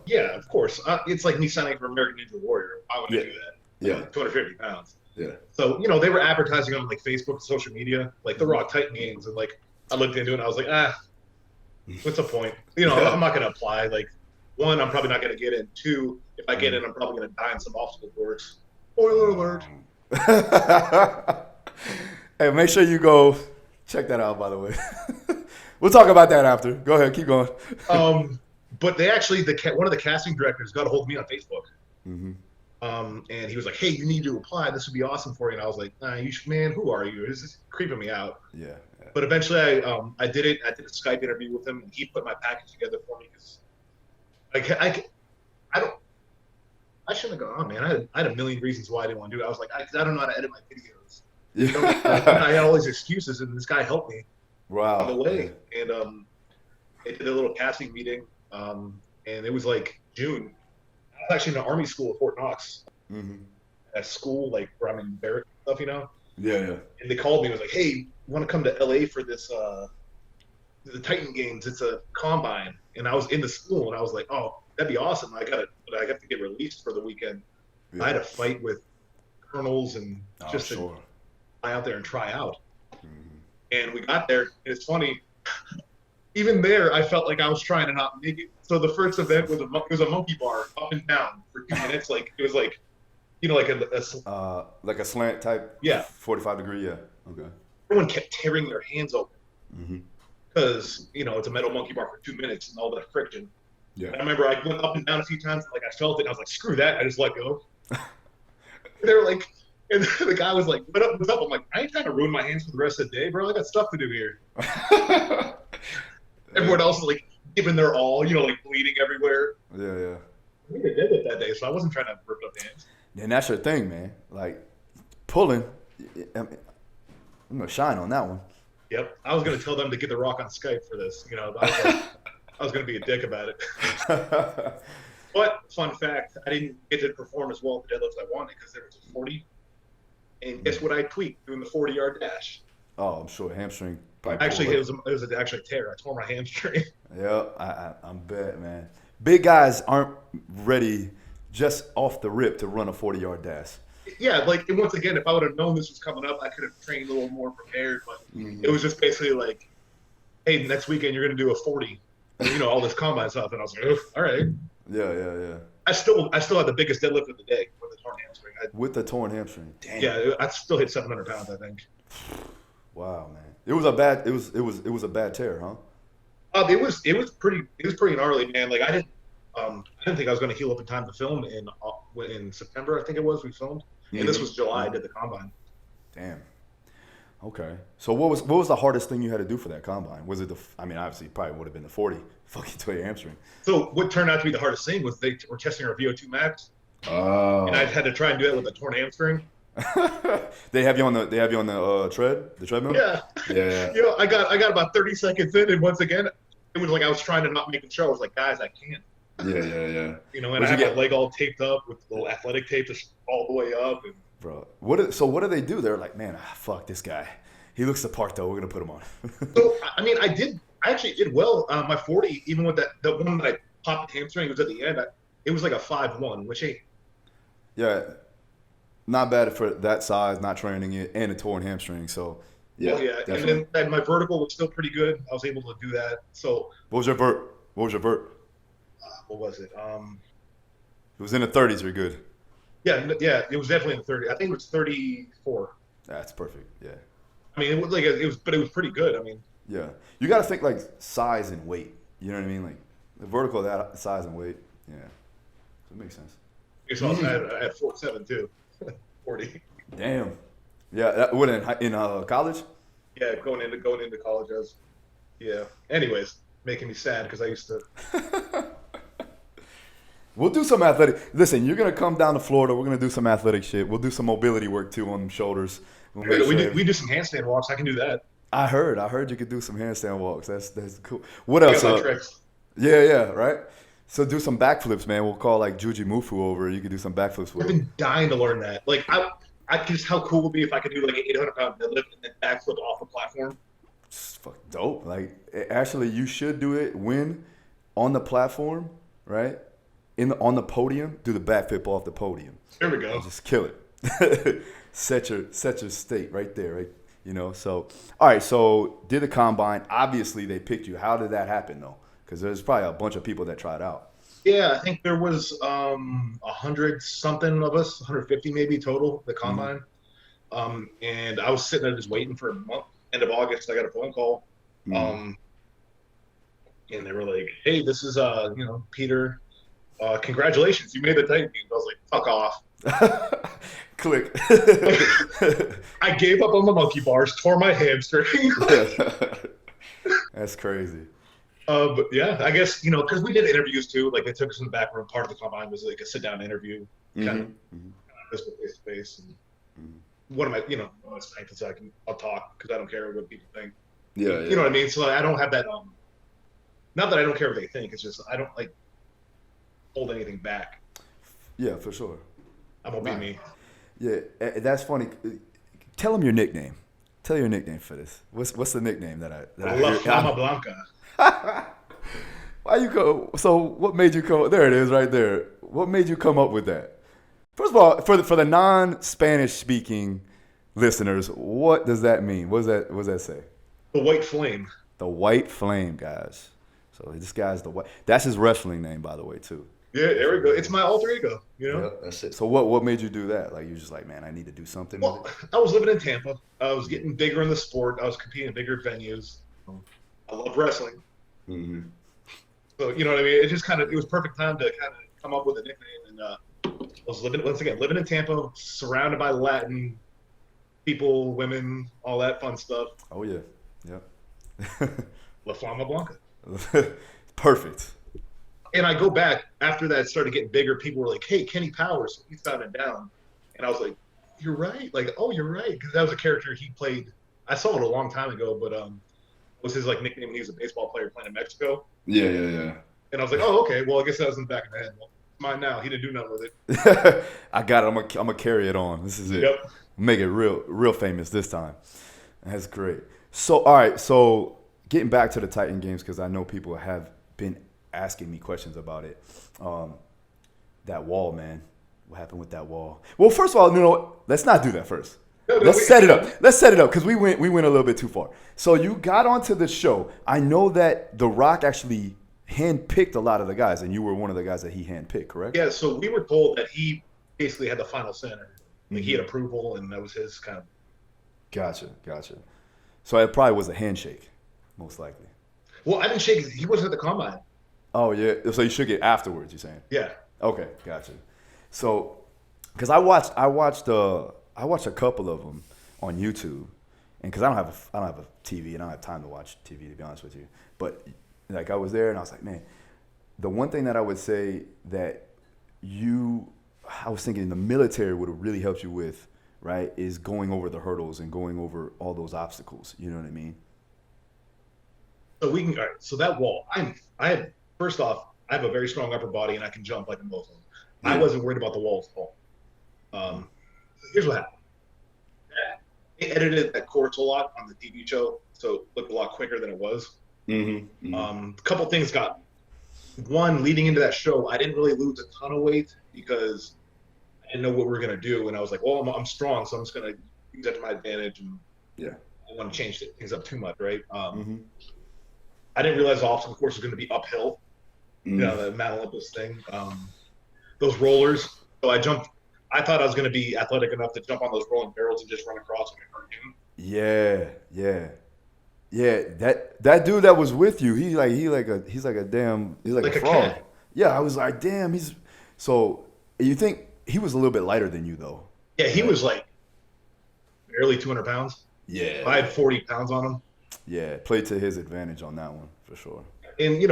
Yeah, of course. It's like me signing for American Ninja Warrior. I want to do that. Yeah. 250 pounds. Yeah. So, they were advertising on like Facebook and social media, like the Raw Titan Games. And like, I looked into it and I was like, what's the point? I'm not going to apply. Like, one, I'm probably not going to get in. Two, if I get in, I'm probably going to die in some obstacle course. Spoiler alert. Hey, make sure you go check that out, by the way. We'll talk about that after. Go ahead. Keep going. But they actually, one of the casting directors got a hold of me on Facebook. Mm-hmm. And he was like, hey, you need to apply. This would be awesome for you. And I was like, man, who are you? This is creeping me out. Yeah. But eventually I did it. I did a Skype interview with him, and he put my package together for me because I shouldn't have gone on, man. I had a million reasons why I didn't want to do it. I was like, I don't know how to edit my videos. I had all these excuses, and this guy helped me on the way. And they did a little casting meeting, and it was like June. I was actually in an Army school at Fort Knox. Mm-hmm. At school, like where I'm in barrack stuff, Yeah. And they called me and was like, hey, you want to come to LA for this the Titan Games? It's a combine. And I was in the school and I was like, oh, that'd be awesome. I have to get released for the weekend. Yeah. I had to fight with colonels and to fly out there and try out. Mm-hmm. And we got there, and it's funny. Even there, I felt like I was trying to not make it. So the first event was a monkey bar up and down for 2 minutes. Like it was like, like a slant type. Yeah. 45 degree. Yeah. Okay. Everyone kept tearing their hands open because Mm-hmm. It's a metal monkey bar for 2 minutes and all that friction. Yeah. And I remember I went up and down a few times. Like I felt it. And I was like, screw that. I just let go. They were like, and the guy was like, what's up? I'm like, I ain't trying to ruin my hands for the rest of the day, bro. I got stuff to do here. Everyone else is like giving their all, like bleeding everywhere. Yeah. I think I did it that day, so I wasn't trying to rip up hands. And that's your thing, man. Like pulling, I'm gonna shine on that one. Yep, I was gonna tell them to get the Rock on Skype for this. I was gonna be a dick about it. But fun fact, I didn't get to perform as well at the deadlifts I wanted because there was a 40, and guess what I tweaked doing the 40-yard dash? Oh, I'm sure hamstring. Actually, it was actually a tear. I tore my hamstring. Yeah, I'm bet, man. Big guys aren't ready just off the rip to run a 40-yard dash. Yeah, and once again, if I would have known this was coming up, I could have trained a little more prepared. But It was just basically like, hey, next weekend you're going to do a 40, all this combine stuff. And I was like, all right. Yeah. I still had the biggest deadlift of the day with the torn hamstring. With the torn hamstring, damn. Yeah, I still hit 700 pounds, I think. Wow, man. It was a bad tear, huh? It was pretty gnarly, man. Like I didn't think I was going to heal up in time to film in September. I think it was we filmed, and this was July. I did the combine. Damn. Okay. So what was the hardest thing you had to do for that combine? Was it obviously it probably would have been the 40. Fucking tear your hamstring. So what turned out to be the hardest thing was they were testing our VO2 max. Oh. And I had to try and do that with a torn hamstring. They have you on the treadmill? Yeah. Yeah. I got about 30 seconds in, and once again, it was like I was trying to not make it show. I was like, guys, I can't. Yeah. And I had my leg all taped up with the little athletic tape just all the way up. And bro, what do they do? They're like, man, fuck this guy. He looks the part though. We're gonna put him on. So I actually did well. My 40, even with the one that I popped the hamstring, was at the end. It was like a 5-1, which ain't. Yeah, not bad for that size, not training it, and a torn hamstring. So yeah, definitely. And my vertical was still pretty good. I was able to do that. So what was your vert? What was it? It was in the 30s. You're good. Yeah, it was definitely in the 30s. I think it was 34. That's perfect. Yeah. I mean, it was pretty good. I mean, Yeah. You got to think like size and weight. You know what I mean? Like the vertical, that size and weight. Yeah. So it makes sense. It's also I had 4'7" too. 40. Damn. Yeah. That, what in college? Yeah, going into college, yeah. Anyways, making me sad because I used to. We'll do some athletic. Listen, you're gonna come down to Florida. We're gonna do some athletic shit. We'll do some mobility work too on them shoulders. We'll make sure. We do some handstand walks. I can do that. I heard you could do some handstand walks. That's cool. What else? Tricks. Yeah, right. So do some backflips, man. We'll call like Juji Mufu over. You could do some backflips with I've been dying to learn that. Like I just how cool it would be if I could do like an 800-pound deadlift and then backflip off the platform. It's fucking dope. Like actually, you should do it when on the platform, right? On the podium, do the backflip off the podium. There we go. And just kill it. set your state right there, right? You know. So all right. So did the combine? Obviously, they picked you. How did that happen though? Because there's probably a bunch of people that tried out. Yeah, I think there was 100 something of us, 150 maybe total, the combine. And I was sitting there just waiting for a month. End of August, I got a phone call. And they were like, "Hey, this is Peter. Congratulations, you made the Titan Games." I was like, "Fuck off." Click. I gave up on the monkey bars, tore my hamstring. That's crazy. But yeah, I guess, because we did interviews too. Like they took us in the back room. Part of the combine was like a sit down interview, kind of face to face. And one of my strengths is I'll talk because I don't care what people think. Yeah, you know what I mean. So I don't have that. Not that I don't care what they think. It's just I don't like hold anything back. Yeah, for sure. I'm gonna be me. Yeah, that's funny. Tell them your nickname. Tell your nickname for this. What's the nickname that I La Flama Blanca. Why you go? So what made you come? There it is, right there. What made you come up with that? First of all, for the non-Spanish speaking listeners, what does that mean? What does that say? The White Flame. The White Flame, guys. So this guy's the white. That's his wrestling name, by the way, too. Yeah, there we go. It's my alter ego. Yeah, that's it. So what made you do that? Like you just like, man, I need to do something. Well, I was living in Tampa. I was getting bigger in the sport. I was competing in bigger venues. I love wrestling. Mm-hmm. So you know what I mean. It was perfect time to kind of come up with a nickname. And I was living in Tampa, surrounded by Latin people, women, all that fun stuff. Oh yeah, yeah. La Flama Blanca. Perfect. And I go back after that started getting bigger. People were like, "Hey, Kenny Powers, he's sounding down," and I was like, "You're right." Like, "Oh, you're right," because that was a character he played. I saw it a long time ago, but was his like nickname when he was a baseball player playing in Mexico. Yeah. And I was like, "Oh, okay. Well, I guess that was in the back of my head. Well, it's mine now. He didn't do nothing with it." I got it. I'm gonna carry it on. This is it. Yep. Make it real famous this time. That's great. So all right. So getting back to the Titan Games, because I know people have been asking me questions about it. That wall, man. What happened with that wall? Well, first of all, let's not do that first. Let's set it up because we went a little bit too far. So you got onto the show. I know that The Rock actually handpicked a lot of the guys, and you were one of the guys that he handpicked, correct? Yeah. So we were told that he basically had the final say. Like he had approval, and that was his kind of. Gotcha. So it probably was a handshake, most likely. Well, I didn't shake. He wasn't at the combine. Oh yeah. So you shook it afterwards. You're saying? Yeah. Okay, gotcha. So, because I watched a couple of them on YouTube, and because I don't have a TV and I don't have time to watch TV, to be honest with you. But like I was there and I was like, man, the one thing that I would say that I was thinking the military would have really helped you with, right, is going over the hurdles and going over all those obstacles. You know what I mean? So we can. All right, so that wall, first off, I have a very strong upper body and I can jump like a Muslim. I wasn't worried about the walls at all. Here's what happened. They edited that course a lot on the TV show, so it looked a lot quicker than it was. A couple things got. One, leading into that show, I didn't really lose a ton of weight because I didn't know what we were gonna do, and I was like, well, I'm strong, so I'm just gonna use that to my advantage, and I don't want to change things up too much, right? I didn't realize the obstacle course was going to be uphill. You know, the Mount Olympus thing. Those rollers. So I jumped. I thought I was going to be athletic enough to jump on those rolling barrels and just run across like a cartoon. Yeah. Yeah, that dude that was with you, he's like Like a a frog. cat. Yeah, I was like, damn, so you think he was a little bit lighter than you though? Yeah, he was like barely 200 pounds. Yeah. I had 40 pounds on him. Yeah, played to his advantage on that one for sure. And, it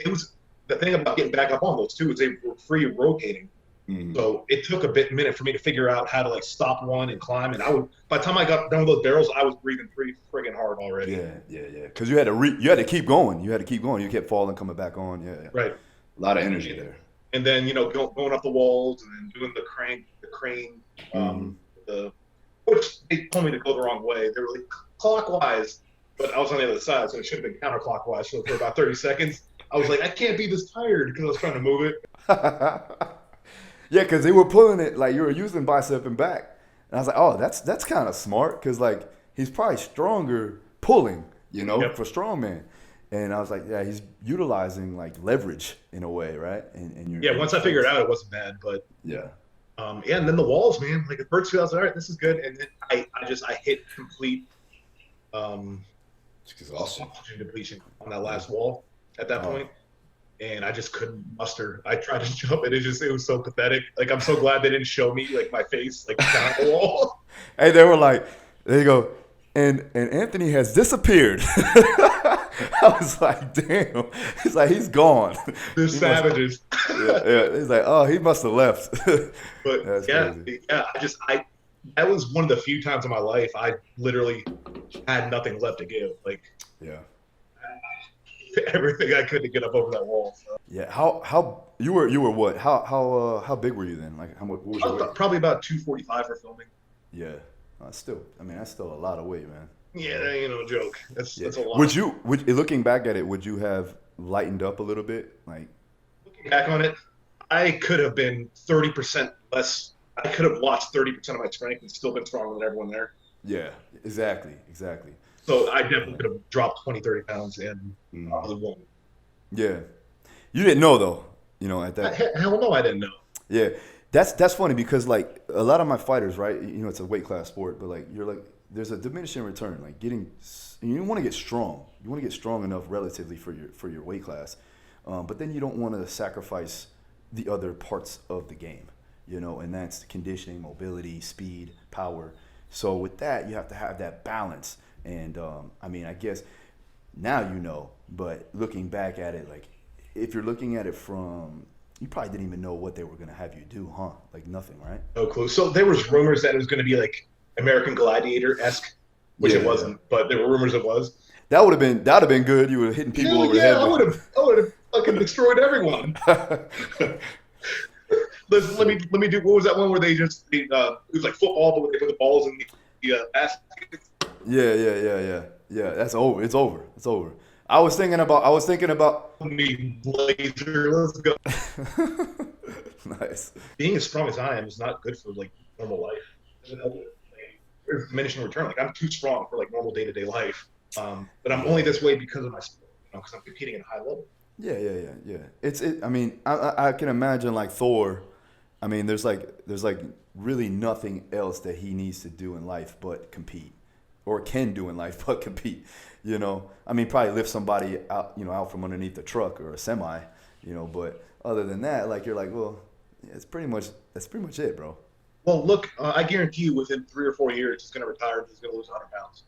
was the thing about getting back up on those too is they were free rotating. Mhm. So it took a minute for me to figure out how to like stop one and climb. And by the time I got done with those barrels, I was breathing pretty friggin' hard already. Yeah. Because you had to keep going. You kept falling, coming back on. Yeah. Right. A lot of energy there. And then, going up the walls and then doing the crane, which they told me to go the wrong way. They were like clockwise, but I was on the other side, so it should have been counterclockwise. So for about 30 seconds, I was like, I can't be this tired because I was trying to move it. Yeah, because they were pulling it like you were using bicep and back, and I was like, oh, that's kind of smart because like he's probably stronger pulling, Yep. for strongman, and I was like, yeah, he's utilizing like leverage in a way, right? And Once I figured it out, it wasn't bad, but yeah, and then the walls, man, like the first two, I was like, all right, this is good, and then I hit complete awesome. oxygen depletion on that last wall at that point. And I just couldn't muster. I tried to jump, and it was so pathetic. Like, I'm so glad they didn't show me like my face like down the wall. Hey, they were like, there you go, and Anthony has disappeared. I was like, damn. He's like, he's gone. The savages. Yeah. He's like, oh, he must have left. But That's crazy. that was one of the few times in my life I literally had nothing left to give. Like, Yeah. everything I could to get up over that wall. So. Yeah. How you were what? How big were you then? Like what was your weight? Probably about 245 for filming. Yeah. That's still a lot of weight, man. Yeah, that ain't no joke. That's a lot. Looking back at it, would you have lightened up a little bit? Like Looking back on it, I could have been 30% less. I could have lost 30% of my strength and still been stronger than everyone there. yeah, exactly. So I definitely could have dropped 20, 30 pounds and probably won. Yeah. You didn't know though, at that. Hell no, I didn't know. Yeah. That's funny because like a lot of my fighters, right? It's a weight class sport, but like you're like there's a diminishing return. Like you want to get strong. You want to get strong enough relatively for your weight class, but then you don't want to sacrifice the other parts of the game, and that's conditioning, mobility, speed, power. So with that, you have to have that balance. And I guess now but looking back at it, like if you're looking at it from, you probably didn't even know what they were gonna have you do, huh? Like nothing, right? No clue. So there was rumors that it was going to be like American Gladiator-esque, which it wasn't, but there were rumors it was. That'd have been good. You would have hitting people over the head. I would have fucking destroyed everyone. Let me do. What was that one where it was like football, but they put the balls in the basket? Yeah. That's over. It's over. I was thinking about. Me blazer. Let's go. Nice. Being as strong as I am is not good for like normal life. There's diminishing return. Like I'm too strong for like normal day-to-day life. But I'm only this way because of my sport. Because I'm competing at a high level. Yeah. I can imagine like Thor. I mean, there's like really nothing else that he needs to do in life but compete, or can do in life but compete. Probably lift somebody out, out from underneath a truck or a semi, But other than that, like you're like, well, that's pretty much it, bro. Well, look, I guarantee you, within 3 or 4 years, he's going to retire. He's going to lose 100 pounds.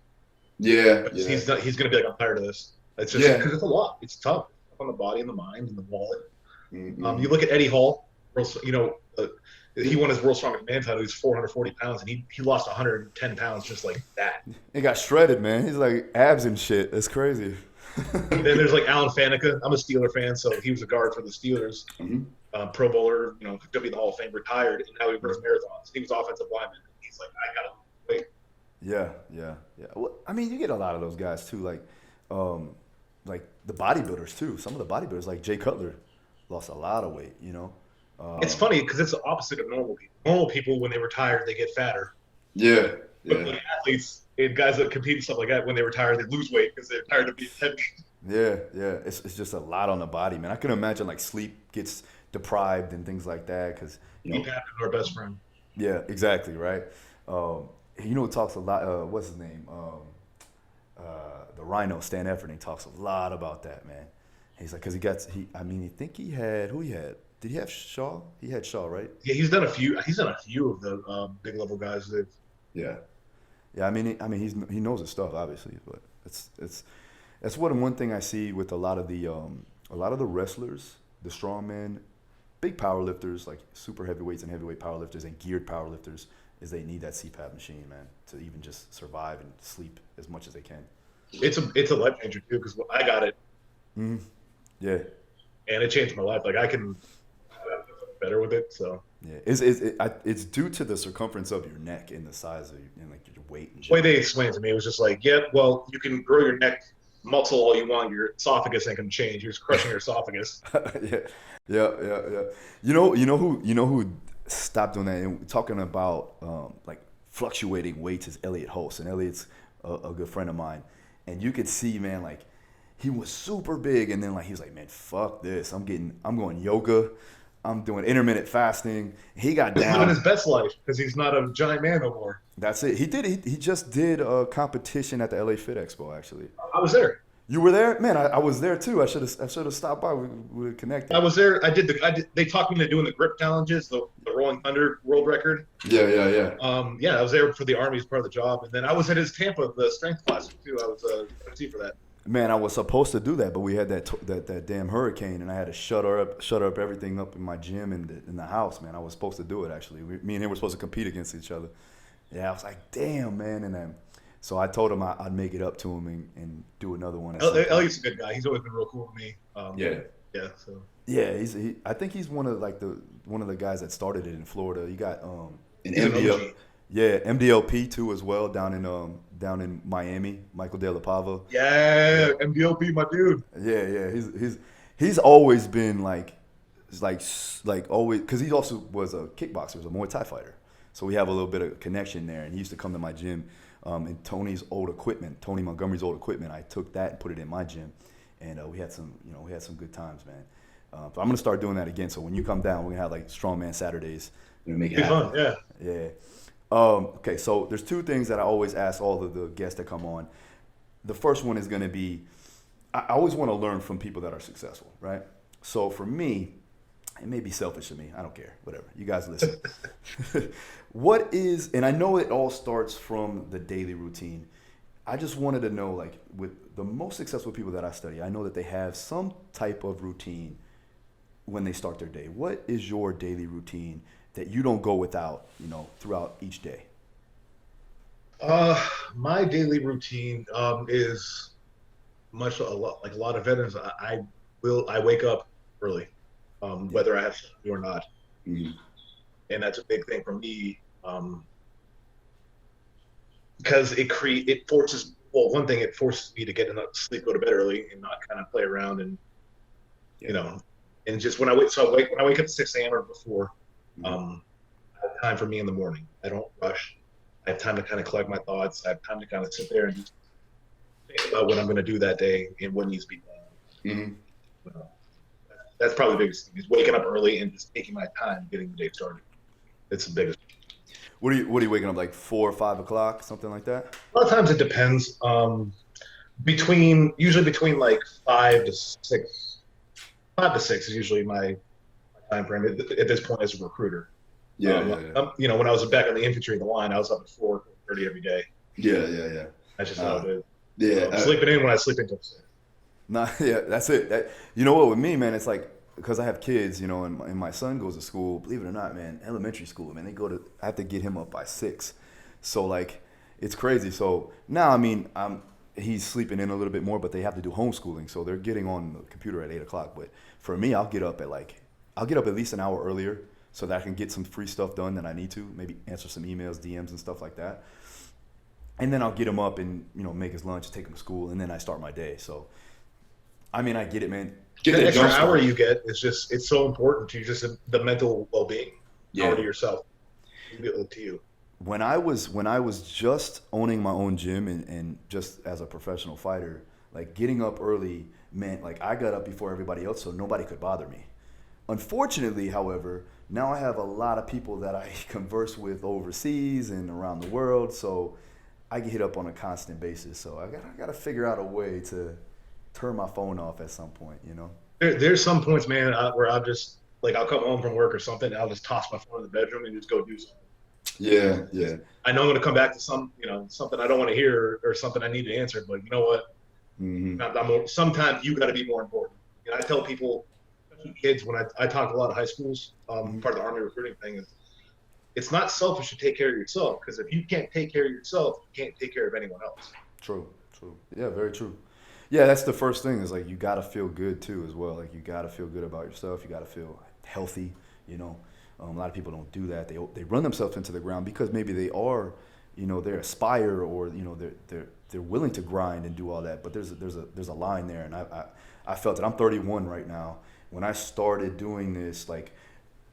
Yeah. He's going to be like, I'm tired of this. It's just because it's a lot. It's tough on the body and the mind and the wallet. Mm-hmm. You look at Eddie Hall. He won his World Strongest Man title. He's 440 pounds, and he lost 110 pounds just like that. He got shredded, man. He's like abs and shit. That's crazy. Then there's like Alan Faneca. I'm a Steeler fan, so he was a guard for the Steelers. Mm-hmm. Pro bowler, could be in the Hall of Fame, retired, and now he runs marathons. He was offensive lineman. He's like, I gotta wait. Yeah. Well, you get a lot of those guys too, like the bodybuilders too. Some of the bodybuilders, like Jay Cutler, lost a lot of weight. It's funny because it's the opposite of normal people. Normal people, when they retire, they get fatter. Yeah. But like athletes and guys that compete and stuff like that, when they retire, they lose weight because they're tired of being heavy. Yeah. It's just a lot on the body, man. I can imagine like sleep gets deprived and things like that because Sleep is our best friend. Yeah, exactly, right. Talks a lot. What's his name? the Rhino, Stan Efford, and he talks a lot about that, man. He's like, because I think he had, who he had? Did he have Shaw? He had Shaw, right? Yeah, he's done a few of the big level guys. Yeah. Yeah, I mean, he knows his stuff, obviously, but that's one thing I see with a lot of the wrestlers, the strongmen, big powerlifters, like super heavyweights and heavyweight powerlifters and geared powerlifters, is they need that CPAP machine, man, to even just survive and sleep as much as they can. It's a life changer too, because I got it. Mm-hmm. Yeah. And it changed my life. Like I can better with it. So yeah, it's due to the circumference of your neck and the size of and like your weight. And the way they explained it to me, it was just like, yeah, well, you can grow your neck muscle all you want. Your esophagus ain't gonna change. You're just crushing your esophagus. yeah. You know who stopped doing that and talking about like fluctuating weights is Elliot Holst, and Elliot's a good friend of mine, and you could see, man, like he was super big, and then like he was like, man, fuck this, I'm going yoga, I'm doing intermittent fasting. He got down. He's living his best life because he's not a giant man no more. That's it. He just did a competition at the LA Fit Expo, actually. I was there. You were there, man. I was there too. I should have stopped by. We would have connected. I was there. They talked me into doing the grip challenges, the Rolling Thunder world record. Yeah. I was there for the Army as part of the job, and then I was at his Tampa, the strength class too. I was MC for that. Man, I was supposed to do that, but we had that damn hurricane, and I had to shutter up everything up in my gym in the house. Man, I was supposed to do it actually. Me and him were supposed to compete against each other. Yeah, I was like, damn, man, and then. So I told him I'd make it up to him and do another one. Elliot's a good guy. He's always been real cool with me. I think he's one of the guys that started it in Florida. You got MDLP too as well down in Miami. Michael De La Pava. Yeah, MDLP, my dude. Yeah. He's always been like always, because he also was a kickboxer, was a Muay Thai fighter. So we have a little bit of connection there. And he used to come to my gym. And Tony Montgomery's old equipment, I took that and put it in my gym, and we had some good times, man. But I'm gonna start doing that again. So when you come down, we're gonna have like Strongman Saturdays. We're gonna make it happen. Fun, yeah. Okay, so there's two things that I always ask all of the guests that come on. The first one is gonna be, I always want to learn from people that are successful, right? So for me, it may be selfish of me. I don't care. Whatever. You guys listen. What is, and I know it all starts from the daily routine. I just wanted to know, like, with the most successful people that I study, I know that they have some type of routine when they start their day. What is your daily routine that you don't go without, throughout each day? My daily routine is much like a lot of veterans. I wake up early, whether I have to or not. Mm-hmm. And that's a big thing for me, because it forces me to get enough sleep, go to bed early, and not kind of play around and and just when I wake up at 6 a.m. or before, I have time for me in the morning. I don't rush. I have time to kind of collect my thoughts. I have time to kind of sit there and just think about what I'm going to do that day and what needs to be done. Mm-hmm. That's probably the biggest thing, is waking up early and just taking my time getting the day started. It's the biggest. What are you waking up, like 4 or 5 o'clock, something like that? A lot of times it depends. Usually between like 5 to 6. 5 to 6 is usually my time frame at this point as a recruiter. Yeah. When I was back on the infantry in the line, I was up at 4:30 every day. Yeah. That's just how it is. Yeah. I'm sleeping in when I sleep until 6. Nah, yeah, that's it. You know what, with me, man, it's like, because I have kids, and my son goes to school, believe it or not, man, elementary school, man, I have to get him up by 6. So, like, it's crazy. So, now, I mean, he's sleeping in a little bit more, but they have to do homeschooling, so they're getting on the computer at 8 o'clock. But for me, I'll get up at least an hour earlier so that I can get some free stuff done that I need to, maybe answer some emails, DMs, and stuff like that. And then I'll get him up and, make his lunch, take him to school, and then I start my day. So, I mean, I get it, man. Get the extra hour you get, it's so important to you, just the mental well-being, hour to yourself, to you. When I was just owning my own gym and just as a professional fighter, like getting up early meant like I got up before everybody else, so nobody could bother me. Unfortunately, however, now I have a lot of people that I converse with overseas and around the world, so I get hit up on a constant basis. So I gotta figure out a way to turn my phone off at some point, you know? There's some points, man, where I'll just like I'll come home from work or something, and I'll just toss my phone in the bedroom and just go do something. Yeah. I know I'm going to come back to something I don't want to hear or something I need to answer, but you know what? Sometimes you got to be more important. You know, I tell people, especially kids, when I talk to a lot of high schools, part of the Army recruiting thing is, it's not selfish to take care of yourself, because if you can't take care of yourself, you can't take care of anyone else. True. Yeah, very true. Yeah, that's the first thing is like you got to feel good too as well. Like you got to feel good about yourself. You got to feel healthy, you know. A lot of people don't do that. They run themselves into the ground because maybe they are, you know, they aspire or, you know, they're willing to grind and do all that. But there's a line there, and I felt it. I'm 31 right now. When I started doing this, like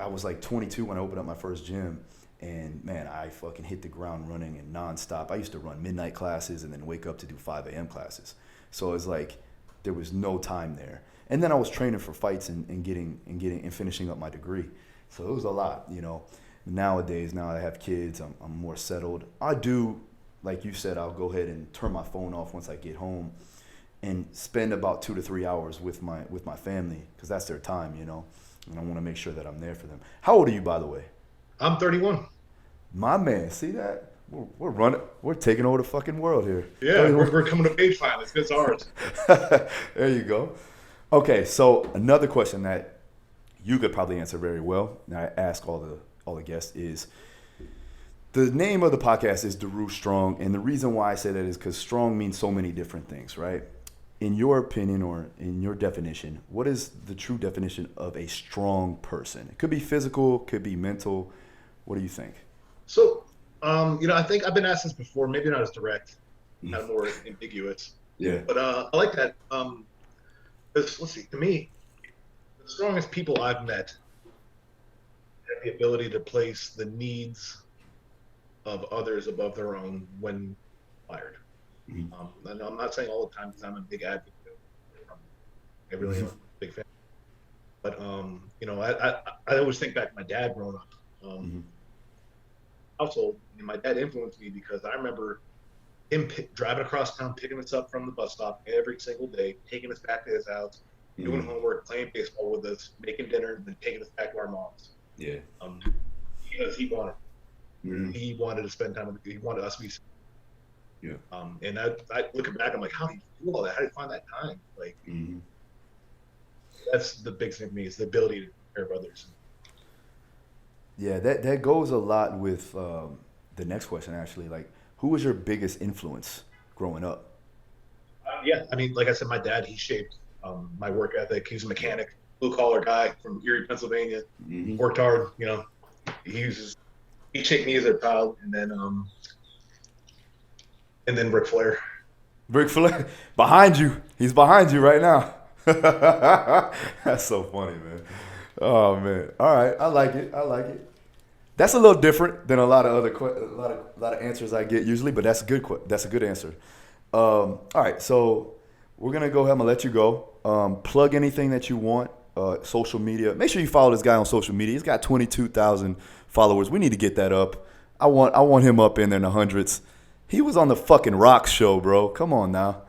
I was like 22 when I opened up my first gym, and man, I fucking hit the ground running and nonstop. I used to run midnight classes and then wake up to do 5 a.m. classes. So it's like there was no time there. And then I was training for fights and finishing up my degree. So it was a lot, you know. Nowadays, now I have kids, I'm more settled. I do, like you said, I'll go ahead and turn my phone off once I get home and spend about 2 to 3 hours with my family, because that's their time, you know. And I want to make sure that I'm there for them. How old are you, by the way? I'm 31. My man, see that? We're taking over the fucking world here. Yeah, we're coming to age finally. It's ours. There you go. Okay, so another question that you could probably answer very well, and I ask all the guests, is the name of the podcast is Daru Strong, and the reason why I say that is because strong means so many different things, right? In your opinion or in your definition, what is the true definition of a strong person? It could be physical, could be mental. What do you think? So, you know, I think I've been asked this before, maybe not as direct, kind of more ambiguous. Yeah. But I like that. 'Cause, let's see, to me, the strongest people I've met have the ability to place the needs of others above their own when required. And I'm not saying all the time because I'm a big advocate. I really am a big fan. But you know, I always think back to my dad growing up. Household, and my dad influenced me because I remember him driving across town, picking us up from the bus stop every single day, taking us back to his house, doing homework, playing baseball with us, making dinner, and then taking us back to our moms. Yeah. Because he wanted, he wanted to spend time with, he wanted us to be. Yeah. And I looking back, I'm like, how do you do all that? How do you find that time? Like, that's the big thing for me, is the ability to take care of others. Yeah, that goes a lot with the next question, actually. Like, who was your biggest influence growing up? Yeah, I mean, like I said, my dad, he shaped my work ethic. He's a mechanic, blue-collar guy from Erie, Pennsylvania. Worked hard, you know. He shaped me as a child, and then Ric Flair. Ric Flair, behind you. He's behind you right now. That's so funny, man. Oh man. All right, I like it. That's a little different than a lot of other a lot of answers I get usually, but that's a good answer. All right, so we're gonna go ahead and let you go. Plug anything that you want. Social media. Make sure you follow this guy on social media. He's got 22,000 followers. We need to get that up. I want him up in there in the hundreds. He was on the fucking Rock show, bro. Come on now.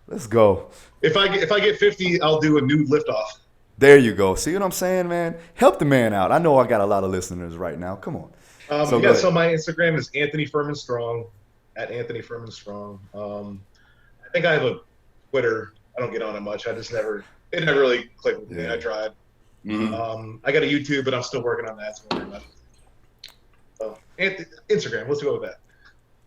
Let's go. If I get 50, I'll do a nude liftoff. There you go. See what I'm saying, man? Help the man out. I know I got a lot of listeners right now. Come on. So my Instagram is Anthony Fuhrman Strong, at Anthony Fuhrman Strong. I think I have a Twitter. I don't get on it much. It never really clicked with me. I tried. I got a YouTube, but I'm still working on that. So Instagram. Let's go with that.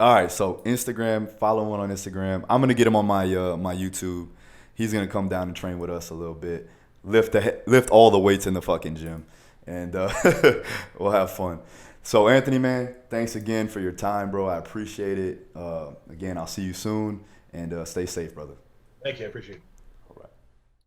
All right. So Instagram. Follow him on Instagram. I'm gonna get him on my YouTube. He's gonna come down and train with us a little bit. Lift all the weights in the fucking gym, and we'll have fun. So Anthony, man, thanks again for your time, bro. I appreciate it. Again, I'll see you soon, and stay safe, brother. Thank you. I appreciate it.